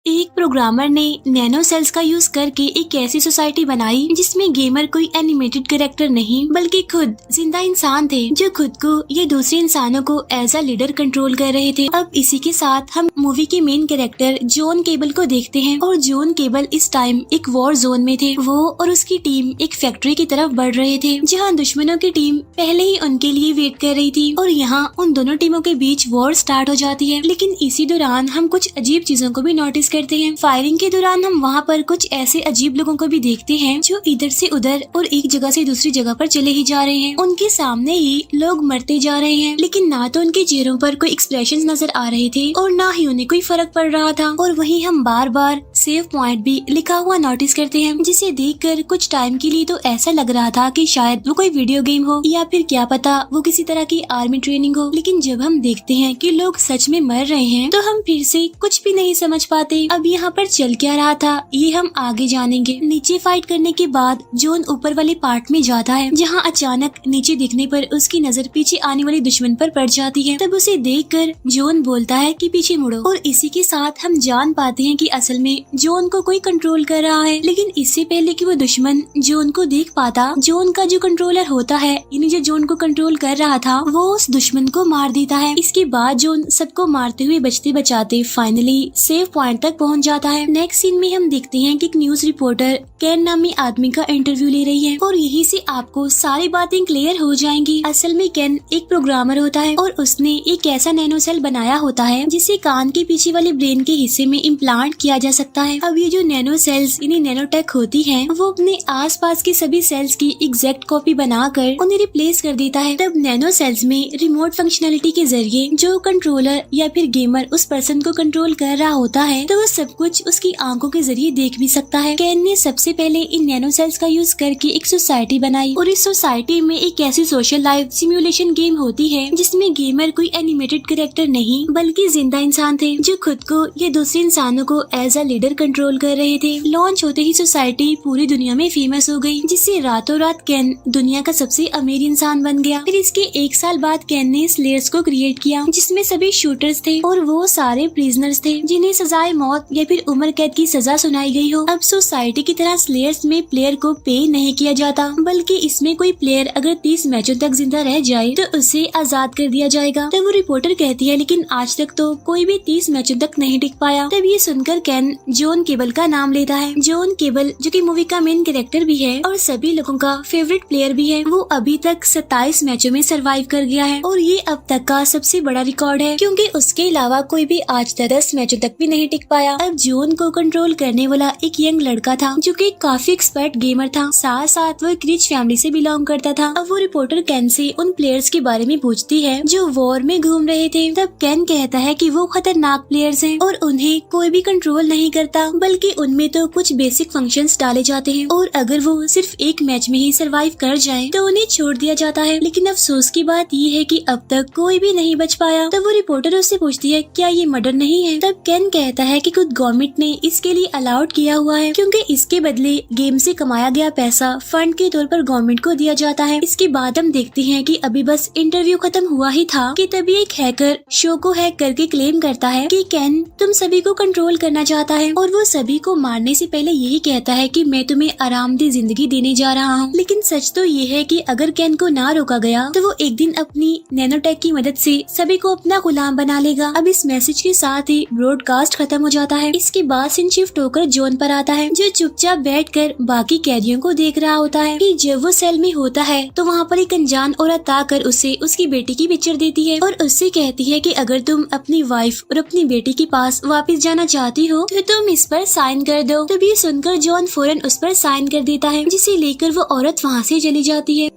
एक प्रोग्रामर ने nano sales का यूज करके एक ऐसी सोसाइटी बनाई जिसमें गेमर कोई एनिमेटेड कैरेक्टर नहीं बल्कि खुद जिंदा इंसान थे जो खुद को या दूसरे इंसानों को एज अ लीडर कंट्रोल कर रहे थे। अब इसी के साथ हम मूवी के मेन कैरेक्टर जॉन केबल को देखते हैं और जॉन केबल इस टाइम एक वॉर जोन में थे। वो और उसकी टीम एक फैक्ट्री की तरफ बढ़ रहे थे जहाँ दुश्मनों की टीम पहले ही उनके लिए वेट कर रही थी और यहाँ उन दोनों टीमों के बीच वॉर स्टार्ट हो जाती है। लेकिन इसी दौरान हम कुछ अजीब चीजों को भी नोटिस करते हैं। फायरिंग के दौरान हम वहाँ पर कुछ ऐसे अजीब लोगों को भी देखते हैं जो इधर से उधर और एक जगह से दूसरी जगह पर चले ही जा रहे हैं। उनके सामने ही लोग मरते जा रहे हैं लेकिन ना तो उनके चेहरों पर कोई एक्सप्रेशंस नजर आ रहे थे और ना ही उन्हें कोई फर्क पड़ रहा था। और वहीं हम बार बार सेव पॉइंट भी लिखा हुआ नोटिस करते हैं जिसे देखकर कुछ टाइम के लिए तो ऐसा लग रहा था कि शायद वो कोई वीडियो गेम हो या फिर क्या पता वो किसी तरह की आर्मी ट्रेनिंग हो। लेकिन जब हम देखते हैं कि लोग सच में मर रहे हैं तो हम फिर से कुछ भी नहीं समझ पाते। अब यहाँ पर चल क्या रहा था ये हम आगे जानेंगे। नीचे फाइट करने के बाद जॉन ऊपर वाले पार्ट में जाता है जहाँ अचानक नीचे दिखने पर उसकी नजर पीछे आने वाले दुश्मन पर पड़ जाती है। तब उसे देखकर जॉन बोलता है कि पीछे मुड़ो और इसी के साथ हम जान पाते हैं कि असल में जॉन को कोई कंट्रोल कर रहा है। लेकिन इससे पहले कि वो दुश्मन जॉन को देख पाता, जॉन का जो कंट्रोलर होता है यानी जो जॉन को कंट्रोल कर रहा था वो उस दुश्मन को मार देता है। इसके बाद जॉन सबको मारते हुए बचते बचाते फाइनली सेव पॉइंट तक पहुंच जाता है। नेक्स्ट सीन में हम देखते हैं कि एक न्यूज रिपोर्टर कैन नामी आदमी का इंटरव्यू ले रही है और यहीं से आपको सारी बातें क्लियर हो जाएंगी। असल में कैन एक प्रोग्रामर होता है और उसने एक ऐसा नैनो सेल बनाया होता है जिसे कान के पीछे वाले ब्रेन के हिस्से में इम्प्लांट किया जा सकता है। अब ये जो नैनो सेल्स यानी नैनोटेक होती है वो अपने आसपास के सभी सेल्स की एग्जैक्ट कॉपी बनाकर उन्हें रिप्लेस कर देता है। तब नैनो सेल्स में रिमोट फंक्शनलिटी के जरिए जो कंट्रोलर या फिर गेमर उस पर्सन को कंट्रोल कर रहा होता है तो वो सब कुछ उसकी आंखों के जरिए देख भी सकता है। कैन ने सबसे पहले इन नैनो सेल्स का यूज करके एक सोसाइटी बनाई और इस सोसाइटी में एक ऐसी सोशल लाइफ सिमुलेशन गेम होती है जिसमें गेमर कोई एनिमेटेड कैरेक्टर नहीं बल्कि जिंदा इंसान थे जो खुद को या दूसरे इंसानों को एज अ लीडर कंट्रोल कर रहे थे। लॉन्च होते ही सोसाइटी पूरी दुनिया में फेमस हो गई जिससे रातों रात कैन दुनिया का सबसे अमीर इंसान बन गया। फिर इसके एक साल बाद कैन ने स्लेयर्स को क्रिएट किया जिसमें सभी शूटर्स थे और वो सारे प्रिजनर्स थे जिन्हें सजाए मौत या फिर उम्र कैद की सजा सुनाई गई हो। अब सोसाइटी की तरह स्लेयर्स में प्लेयर को पे नहीं किया जाता बल्कि इसमें कोई प्लेयर अगर 30 मैचों तक जिंदा रह जाए तो उसे आजाद कर दिया जाएगा। तब वो रिपोर्टर कहती है लेकिन आज तक तो कोई भी 30 मैचों तक नहीं टिक पाया। तब ये सुनकर कैन जॉन केबल का नाम लेता है। जॉन केबल जो कि मूवी का मेन कैरेक्टर भी है और सभी लोगों का फेवरेट प्लेयर भी है, वो अभी तक 27 मैचों में सरवाइव कर गया है और ये अब तक का सबसे बड़ा रिकॉर्ड है क्योंकि उसके अलावा कोई भी आज तक 10 मैचों तक भी नहीं टिक पाया। अब जॉन को कंट्रोल करने वाला एक यंग लड़का था जो कि काफी एक्सपर्ट गेमर था, साथ साथ वो एक रिच फैमिली से बिलोंग करता था। अब वो रिपोर्टर कैन से उन प्लेयर्स के बारे में पूछती है जो वॉर में घूम रहे थे। तब कैन कहता है कि वो खतरनाक प्लेयर्स हैं और उन्हें कोई भी कंट्रोल नहीं करता बल्कि उनमें तो कुछ बेसिक फंक्शंस डाले जाते हैं और अगर वो सिर्फ एक मैच में ही सरवाइव कर जाए तो उन्हें छोड़ दिया जाता है। लेकिन अफसोस की बात ये है कि अब तक कोई भी नहीं बच पाया। तब वो रिपोर्टर उससे पूछती है क्या ये मर्डर नहीं है। तब कैन कहता है कि खुद गवर्नमेंट ने इसके लिए अलाउड किया हुआ है क्योंकि इसके बदले गेम से कमाया गया पैसा फंड के तौर पर गवर्नमेंट को दिया जाता है। इसके बाद हम देखते हैं कि अभी बस इंटरव्यू खत्म हुआ ही था कि तभी एक हैकर शो को हैक करके क्लेम करता है कि कैन तुम सभी को कंट्रोल करना चाहता है और वो सभी को मारने से पहले यही कहता है कि मैं तुम्हें आरामदेह जिंदगी देने जा रहा हूँ। लेकिन सच तो ये है कि अगर कैन को ना रोका गया तो वो एक दिन अपनी नैनोटेक की मदद से सभी को अपना गुलाम बना लेगा। अब इस मैसेज के साथ ही ब्रॉडकास्ट खत्म हो जाता है। इसके बाद सीन शिफ्ट होकर जॉन पर आता है जो चुपचाप बैठकर बाकी कैदियों को देख रहा होता है कि जब वो सेल में होता है तो वहाँ पर एक अनजान औरत आकर उसे उसकी बेटी की पिक्चर देती है और उससे कहती है कि अगर तुम अपनी वाइफ और अपनी बेटी के पास वापस जाना चाहती हो तो तुम इस पर साइन कर दो। तब ये सुनकर जॉन फौरन उस पर साइन कर देता है जिसे लेकर वो औरत वहाँ से चली जाती है।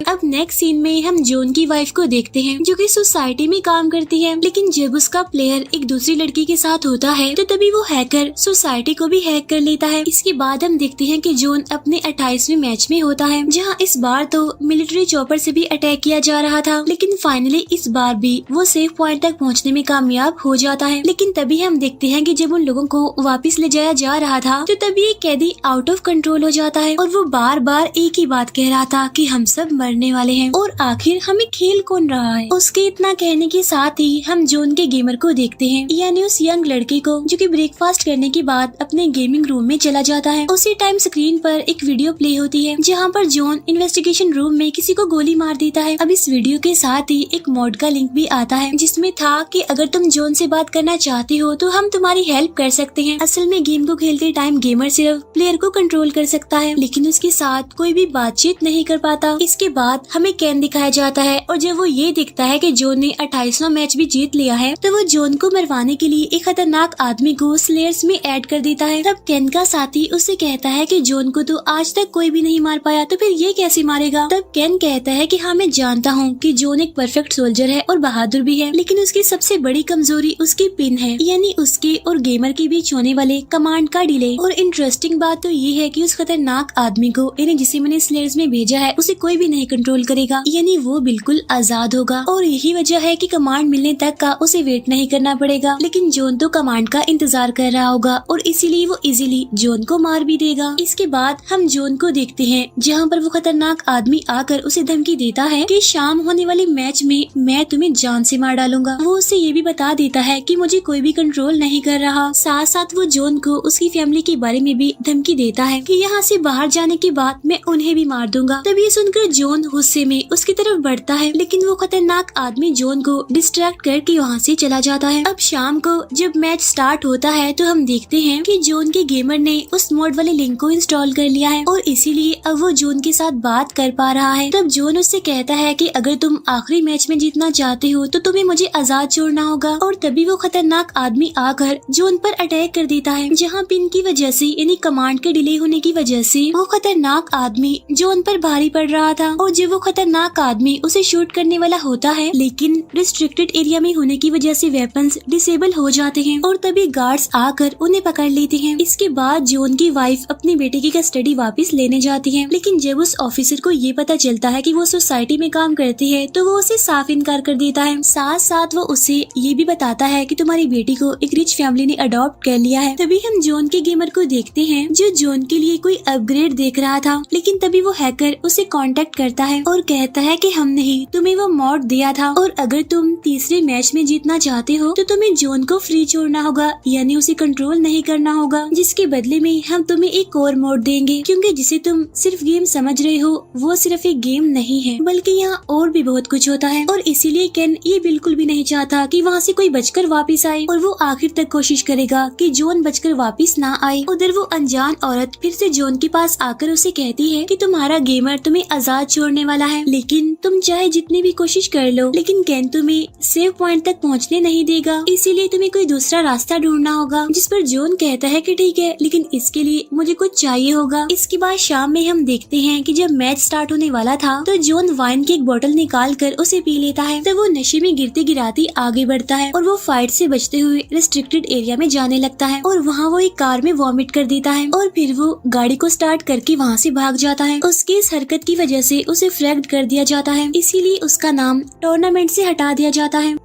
अब नेक्स्ट सीन में हम जॉन की वाइफ को देखते हैं जो कि सोसाइटी में काम करती है लेकिन जब उसका प्लेयर एक दूसरी लड़की के साथ होता है तो तभी वो हैकर सोसाइटी को भी हैक कर लेता है। इसके बाद हम देखते हैं कि जॉन अपने 28वें मैच में होता है जहां इस बार तो मिलिट्री चॉपर से भी अटैक किया जा रहा था लेकिन फाइनली इस बार भी वो सेफ पॉइंट तक पहुंचने में कामयाब हो जाता है। लेकिन तभी हम देखते हैं कि जब उन लोगों को वापस ले जाया जा रहा था तो तभी एक कैदी आउट ऑफ कंट्रोल हो जाता है और वो बार बार एक ही बात कह रहा था कि हम सब मरने होने वाले हैं और आखिर हमें खेल कौन रहा है। उसके इतना कहने के साथ ही हम जॉन के गेमर को देखते हैं, यानी उस यंग लड़के को जो कि ब्रेकफास्ट करने के बाद अपने गेमिंग रूम में चला जाता है। उसी टाइम स्क्रीन पर एक वीडियो प्ले होती है जहाँ पर जॉन इन्वेस्टिगेशन रूम में किसी को गोली मार देता है। अब इस वीडियो के साथ ही एक मॉड का लिंक भी आता है जिसमें था कि अगर तुम जॉन से बात करना चाहते हो तो हम तुम्हारी हेल्प कर सकते हैं। असल में गेम को खेलते टाइम गेमर सिर्फ प्लेयर को कंट्रोल कर सकता है, लेकिन उसके साथ कोई भी बातचीत नहीं कर पाता। इसके बाद हमें कैन दिखाया जाता है और जब वो ये दिखता है कि जॉन ने 28वां मैच भी जीत लिया है तो वो जॉन को मरवाने के लिए एक खतरनाक आदमी को स्लेयर्स में ऐड कर देता है। तब कैन का साथी उससे कहता है कि जॉन को तो आज तक कोई भी नहीं मार पाया, तो फिर ये कैसे मारेगा। तब कैन कहता है कि हाँ मैं जानता हूँ कि जॉन एक परफेक्ट सोल्जर है और बहादुर भी है, लेकिन उसकी सबसे बड़ी कमजोरी उसकी पिन है, यानी उसके और गेमर के बीच होने वाले कमांड का डिले। और इंटरेस्टिंग बात तो ये है कि उस खतरनाक आदमी को, यानी जिसे मैंने स्लेयर्स में भेजा है, उसे कोई भी नहीं कंट्रोल करेगा, यानी वो बिल्कुल आजाद होगा। और यही वजह है कि कमांड मिलने तक का उसे वेट नहीं करना पड़ेगा, लेकिन जॉन तो कमांड का इंतजार कर रहा होगा और इसीलिए वो इजीली जॉन को मार भी देगा। इसके बाद हम जॉन को देखते हैं जहाँ पर वो खतरनाक आदमी आकर उसे धमकी देता है कि शाम होने वाले मैच में मैं तुम्हें जान से मार डालूंगा। वो उसे ये भी बता देता है कि मुझे कोई भी कंट्रोल नहीं कर रहा। साथ साथ वो जॉन को उसकी फैमिली के बारे में भी धमकी देता है कि यहाँ से बाहर जाने के बाद मैं उन्हें भी मार दूंगा। तब ये सुनकर जॉन गुस्से में उसकी तरफ बढ़ता है, लेकिन वो खतरनाक आदमी जॉन को डिस्ट्रैक्ट करके वहाँ से चला जाता है। अब शाम को जब मैच स्टार्ट होता है तो हम देखते हैं कि जॉन के गेमर ने उस मोड वाले लिंक को इंस्टॉल कर लिया है और इसीलिए अब वो जॉन के साथ बात कर पा रहा है। तब जॉन उससे कहता है कि अगर तुम आखिरी मैच में जीतना चाहते हो तो तुम्हें मुझे आजाद छोड़ना होगा। और तभी वो खतरनाक आदमी आकर जॉन पर अटैक कर देता है, जहाँ पिन की वजह से, यानी कमांड के डिले होने की वजह से वो खतरनाक आदमी जॉन पर भारी पड़ रहा था। और जब वो खतरनाक आदमी उसे शूट करने वाला होता है, लेकिन रिस्ट्रिक्टेड एरिया में होने की वजह से वेपन्स डिसेबल हो जाते हैं और तभी गार्ड्स आकर उन्हें पकड़ लेते हैं। इसके बाद जॉन की वाइफ अपनी बेटे की कस्टडी वापस लेने जाती है, लेकिन जब उस ऑफिसर को ये पता चलता है कि वो सोसाइटी में काम करती है तो वो उसे साफ इनकार कर देता है। साथ साथ वो उसे ये भी बताता है कि तुम्हारी बेटी को एक रिच फैमिली ने अडॉप्ट कर लिया है। तभी हम जॉन के गेमर को देखते हैं जो जॉन के लिए कोई अपग्रेड देख रहा था, लेकिन तभी वो हैकर उसे कांटेक्ट करता है और कहता है कि हमने ही तुम्हें वो मॉड दिया था और अगर तुम तीसरे मैच में जीतना चाहते हो तो तुम्हें जॉन को फ्री छोड़ना होगा, यानी उसे कंट्रोल नहीं करना होगा, जिसके बदले में हम तुम्हें एक और मोड देंगे, क्योंकि जिसे तुम सिर्फ गेम समझ रहे हो वो सिर्फ एक गेम नहीं है, बल्कि यहाँ और भी बहुत कुछ होता है। और इसीलिए कैन ये बिल्कुल भी नहीं चाहता कि वहाँ से कोई बचकर वापस आए और वो आखिर तक कोशिश करेगा कि जॉन बचकर वापस ना आए। उधर वो अनजान औरत फिर से जॉन के पास आकर उसे कहती है कि तुम्हारा गेमर तुम्हें आजाद छोड़ने वाला है, लेकिन तुम चाहे जितनी भी कोशिश कर लो, लेकिन कैन तुम्हें सेव पॉइंट तक पहुँचने नहीं देगा, इसीलिए तुम्हें कोई दूसरा रास्ता ढूंढना होगा। जिस पर जॉन कहता है कि ठीक है, लेकिन इसके लिए मुझे कुछ चाहिए होगा। इसके बाद शाम में हम देखते हैं कि जब मैच स्टार्ट होने वाला था तो जॉन वाइन की एक बोतल निकाल कर उसे पी लेता है। तो वो नशे में गिरते गिराती आगे बढ़ता है और वो फाइट से बचते हुए रिस्ट्रिक्टेड एरिया में जाने लगता है और वहाँ वो एक कार में वॉमिट कर देता है और फिर वो गाड़ी को स्टार्ट करके वहाँ से भाग जाता है। उसकी इस हरकत की वजह से उसे फ्लैग्ड कर दिया जाता है, इसीलिए उसका नाम टूर्नामेंट से हटा दिया जाता है।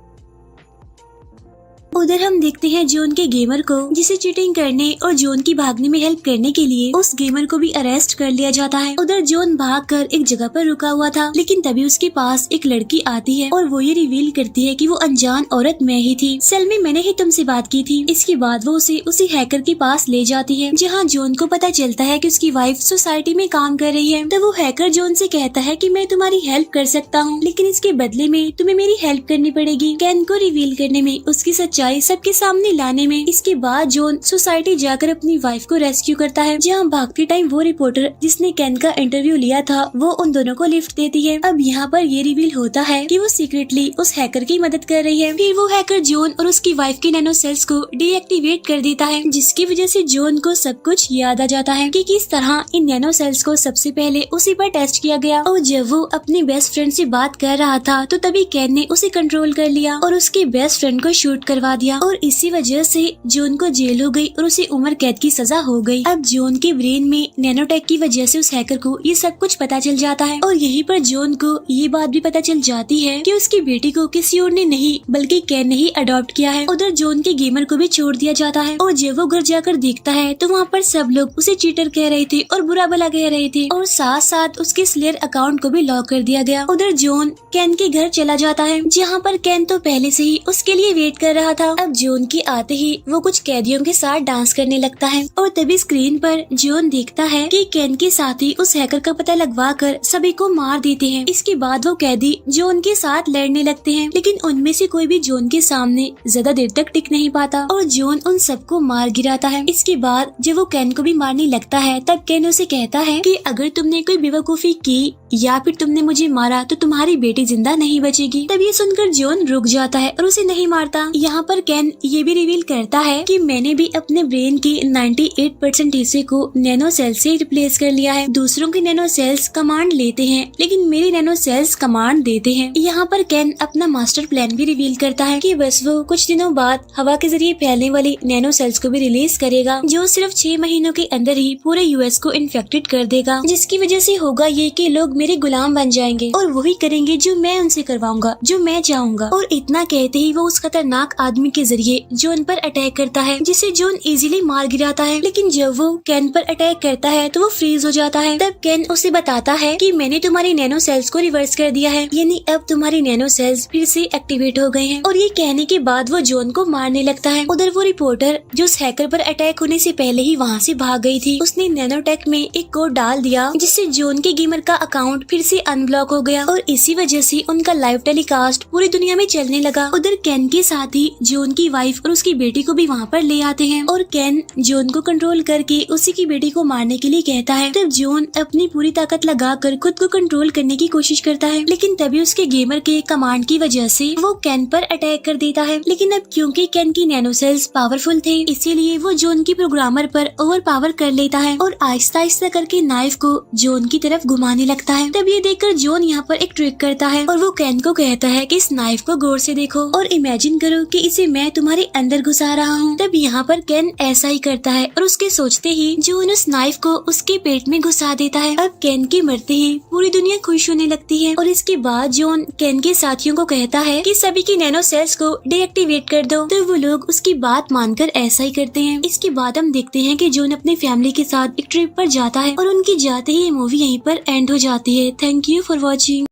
उधर हम देखते हैं जॉन के गेमर को, जिसे चीटिंग करने और जॉन की भागने में हेल्प करने के लिए उस गेमर को भी अरेस्ट कर लिया जाता है। उधर जॉन भागकर एक जगह पर रुका हुआ था, लेकिन तभी उसके पास एक लड़की आती है और वो ये रिवील करती है कि वो अनजान औरत मैं ही थी। सेल में मैंने ही तुमसे बात की थी। इसके बाद वो उसे उसी हैकर के पास ले जाती है, जहाँ जॉन को पता चलता है कि उसकी वाइफ सोसाइटी में काम कर रही है। तो वो हैकर जॉन से कहता है कि मैं तुम्हारी हेल्प कर सकता हूँ, लेकिन इसके बदले में तुम्हें मेरी हेल्प करनी पड़ेगी, कैन को रिवील करने में, उसकी सच्चाई सबके सामने लाने में। इसके बाद जॉन सोसाइटी जाकर अपनी वाइफ को रेस्क्यू करता है, जहाँ भागते टाइम वो रिपोर्टर जिसने कैन का इंटरव्यू लिया था वो उन दोनों को लिफ्ट देती है। अब यहाँ पर ये रिवील होता है कि वो सीक्रेटली उस हैकर की मदद कर रही है। फिर वो हैकर जॉन और उसकी वाइफ के नैनो सेल्स को डीएक्टिवेट कर देता है, जिसकी वजह से जॉन को सब कुछ याद आ जाता है कि किस तरह इन नैनो सेल्स को सबसे पहले उसी पर टेस्ट किया गया। और जब वो अपने बेस्ट फ्रेंड से बात कर रहा था तो तभी कैन ने उसे कंट्रोल कर लिया और उसके बेस्ट फ्रेंड को शूट करवा करवा दिया और इसी वजह से जॉन को जेल हो गई और उसे उम्र कैद की सजा हो गई। अब जॉन के ब्रेन में नैनोटेक की वजह से उस हैकर को ये सब कुछ पता चल जाता है और यहीं पर जॉन को ये बात भी पता चल जाती है कि उसकी बेटी को किसी और ने नहीं बल्कि केन ने ही अडॉप्ट किया है। उधर जॉन के गेमर को भी छोड़ दिया जाता है और जब वो घर जाकर देखता है तो वहाँ पर सब लोग उसे चीटर कह रहे थे और बुरा भला कह रहे थे और साथ साथ उसके स्लेयर अकाउंट को भी लॉक कर दिया गया। उधर जॉन केन के घर चला जाता है जहाँ पर केन तो पहले से ही उसके लिए वेट कर रहा था। अब जॉन के आते ही वो कुछ कैदियों के साथ डांस करने लगता है और तभी स्क्रीन पर जॉन देखता है कि केन के साथी उस हैकर का पता लगवा कर सभी को मार देते हैं। इसके बाद वो कैदी जॉन के साथ लड़ने लगते हैं लेकिन उनमें से कोई भी जॉन के सामने ज्यादा देर तक टिक नहीं पाता और जॉन उन सबको मार गिराता है। इसके बाद जब वो केन को भी मारने लगता है तब केन उसे कहता है कि अगर तुमने कोई बेवकूफी की या फिर तुमने मुझे मारा तो तुम्हारी बेटी जिंदा नहीं बचेगी। तब ये सुनकर जॉन रुक जाता है और उसे नहीं मारता। यहाँ पर केन ये भी रिवील करता है कि मैंने भी अपने ब्रेन के 98% हिस्से को नैनो सेल से रिप्लेस कर लिया है। दूसरों के नैनो सेल्स कमांड लेते हैं लेकिन मेरे नैनो सेल्स कमांड देते हैं। यहाँ पर केन अपना मास्टर प्लान भी रिवील करता है कि बस वो कुछ दिनों बाद हवा के जरिए फैलने वाली नैनो सेल्स को भी रिलीज करेगा जो सिर्फ 6 महीनों के अंदर ही पूरे यूएस को इन्फेक्टेड कर देगा, जिसकी वजह से होगा ये कि लोग मेरे गुलाम बन जाएंगे और वही करेंगे जो मैं उनसे करवाऊंगा, जो मैं चाहूंगा। और इतना कहते ही वो उस खतरनाक आदमी के जरिए जॉन पर अटैक करता है जिसे जॉन इजीली मार गिराता है। लेकिन जब वो केन पर अटैक करता है तो वो फ्रीज हो जाता है। तब केन उसे बताता है कि मैंने तुम्हारी नैनो सेल्स को रिवर्स कर दिया है, यानी अब तुम्हारी नैनो सेल्स फिर से एक्टिवेट हो गए हैं। और ये कहने के बाद वो जॉन को मारने लगता है। उधर वो रिपोर्टर जो उस हैकर पर अटैक होने से पहले ही वहाँ से भाग गई थी, उसने नैनोटेक में एक कोड डाल दिया जिससे जॉन के गेमर का अकाउंट फिर से अनब्लॉक हो गया और इसी वजह से उनका लाइव टेलीकास्ट पूरी दुनिया में चलने लगा। उधर केन के साथ ही जॉन की वाइफ और उसकी बेटी को भी वहाँ पर ले आते हैं और केन जॉन को कंट्रोल करके उसी की बेटी को मारने के लिए कहता है। तब जॉन अपनी पूरी ताकत लगाकर खुद को कंट्रोल करने की कोशिश करता है लेकिन तभी उसके गेमर के कमांड की वजह से वो केन पर अटैक कर देता है। लेकिन अब क्योंकि केन की नैनो सेल्स पावरफुल थे इसीलिए वो जॉन की प्रोग्रामर पर ओवर पावर कर लेता है और आहिस्ता आहिस्ता करके नाइफ को जॉन की तरफ घुमाने लगता है। तब ये देखकर जॉन यहाँ पर एक ट्रिक करता है और वो केन को कहता है कि इस नाइफ को गौर से देखो और इमेजिन करो कि इसे मैं तुम्हारे अंदर घुसा रहा हूँ। तब यहाँ पर केन ऐसा ही करता है और उसके सोचते ही जॉन उस नाइफ को उसके पेट में घुसा देता है। अब केन के मरते ही पूरी दुनिया खुश होने लगती है और इसके बाद जॉन केन के साथियों को कहता है कि सभी की नैनो सेल्स को डीएक्टिवेट कर दो। तो वो लोग उसकी बात मानकर ऐसा ही करते हैं। इसके बाद हम देखते हैं कि जॉन अपनी फैमिली के साथ एक ट्रिप पर जाता है और उनकी जाते ही ये मूवी यहीं पर एंड हो जाती है। Thank you for watching.